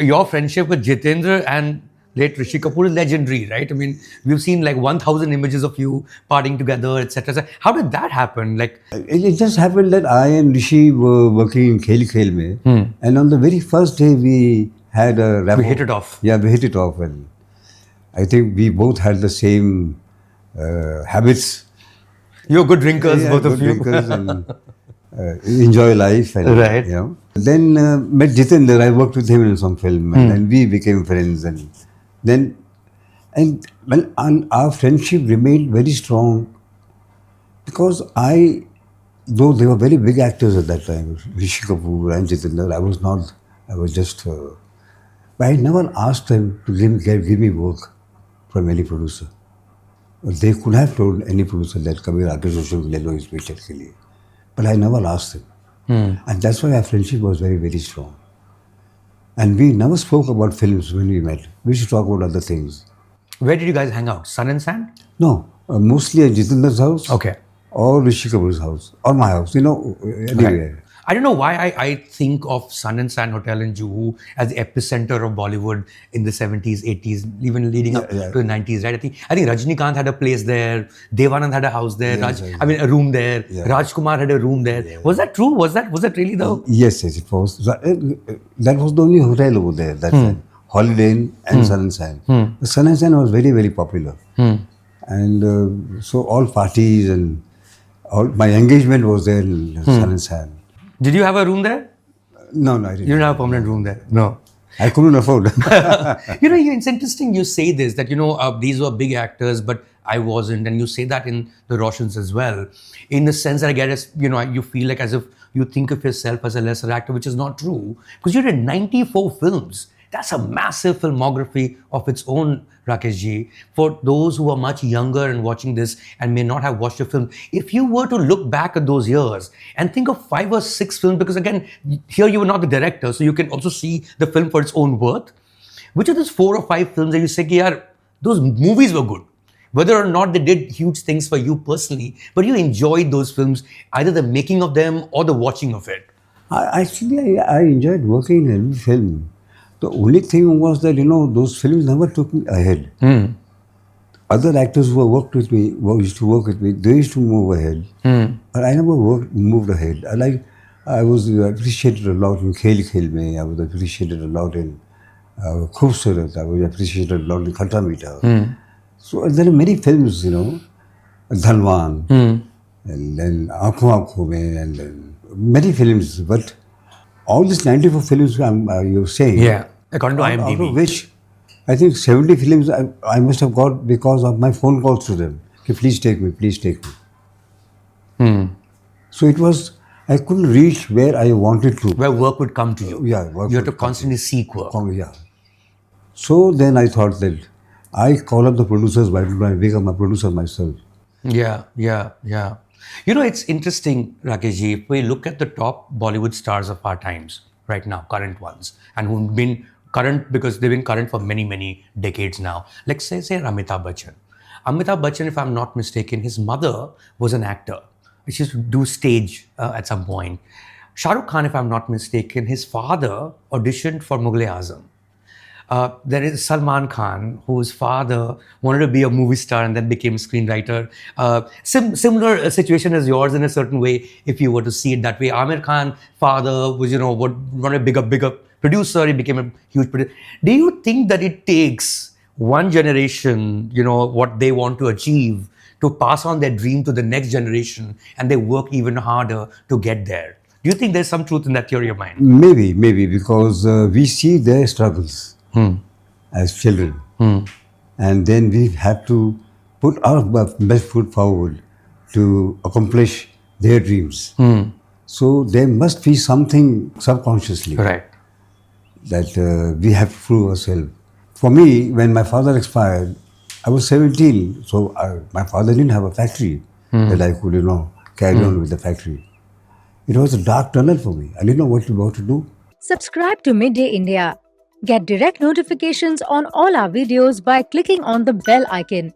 Your friendship with Jitendra and late Rishi Kapoor is legendary, right? I mean, we've seen like 1,000 images of you partying together, etc. So how did that happen? Like, It just happened that I and Rishi were working in Khel Khel mein, and on the very first day we had a rapport. we hit it off. Yeah, we hit it off, and I think we both had the same habits. You're good drinkers, Yeah, both good of you. drinkers and enjoy life. And, Right. You know. Then met Jitendra. I worked with him in some film, and then we became friends. And then, and our friendship remained very strong because though they were very big actors at that time, Rishi Kapoor and Jitendra, I was not. I was just. But I never asked them to give me work from any producer. They could have told any producer that Kabir Rakesh Roshan will लो इस picture के लिए, but I never asked them, and that's why our friendship was very very strong. And we never spoke about films when we met. We used to talk about other things. Where did you guys hang out? Sun and Sand? No, mostly at Jitendra's house, Okay. or Rishi Kapoor's house, or my house. You know, anywhere. I don't know why I think of Sun and Sand Hotel in Juhu as the epicenter of Bollywood in the 70s, 80s, even leading up to the 90s, right? I think Rajnikant had a place there, Devanand had a house there, a room there, Rajkumar had a room there. Yeah. Was that true? Was that really the... Yes, it was. That was the only hotel over there, that time. Holiday Inn and Sun and Sand. The Sun and Sand was very, very popular. And so all parties and my engagement was there in Sun and Sand. Did you have a room there? No, I didn't. You didn't have a permanent room there? No. I couldn't afford. It's interesting you say this, that, these were big actors, but I wasn't. And you say that in the Roshans as well. In the sense that I get, you feel like as if you think of yourself as a lesser actor, which is not true. Because you did 94 films. That's a massive filmography of its own, Rakesh ji. For those who are much younger and watching this and may not have watched a film, if you were to look back at those years and think of 5 or 6 films, because again, here you were not the director, so you can also see the film for its own worth. Which of those 4 or 5 films that you say, yaar, those movies were good? Whether or not they did huge things for you personally, but you enjoyed those films, either the making of them or the watching of it. I enjoyed working in every film. The only thing was that, those films never took me ahead. Other actors who used to work with me, they used to move ahead. But I never moved ahead. I was appreciated a lot in Khel Khel mein. I was appreciated a lot in Khoobsurat. I was appreciated a lot in Khatta Meetha. So there are many films, Dhanwan, and then Aankhon Aankhon mein, and then many films. But all these 94 films you're saying, yeah, according to IMDb, out of which I think 70 films I must have got because of my phone calls to them. Okay, please take me, please take me. So it was, I couldn't reach where I wanted to. Where work would come to you. Yeah, you had to constantly seek work. Yeah. So then I thought that I call up the producers, why don't I become a producer myself? Yeah. It's interesting, Rakesh ji, if we look at the top Bollywood stars of our times right now, current ones, and who've been current because they've been current for many, many decades now. Like say Amitabh Bachchan. Amitabh Bachchan, if I'm not mistaken, his mother was an actor. She used to do stage at some point. Shah Rukh Khan, if I'm not mistaken, his father auditioned for Mughal-e-Azam. There is Salman Khan, whose father wanted to be a movie star and then became a screenwriter. Similar situation as yours in a certain way, if you were to see it that way. Amir Khan, father was, wanted a bigger producer. He became a huge producer. Do you think that it takes one generation, what they want to achieve, to pass on their dream to the next generation, and they work even harder to get there? Do you think there's some truth in that theory of mine? Maybe, because we see their struggles as children. And then we have to put our best foot forward to accomplish their dreams. So there must be something subconsciously that we have to prove ourselves. For me, when my father expired, I was 17, so my father didn't have a factory that I could, carry on with the factory. It was a dark tunnel for me. I didn't know what to do. Subscribe to Midday India. Get direct notifications on all our videos by clicking on the bell icon.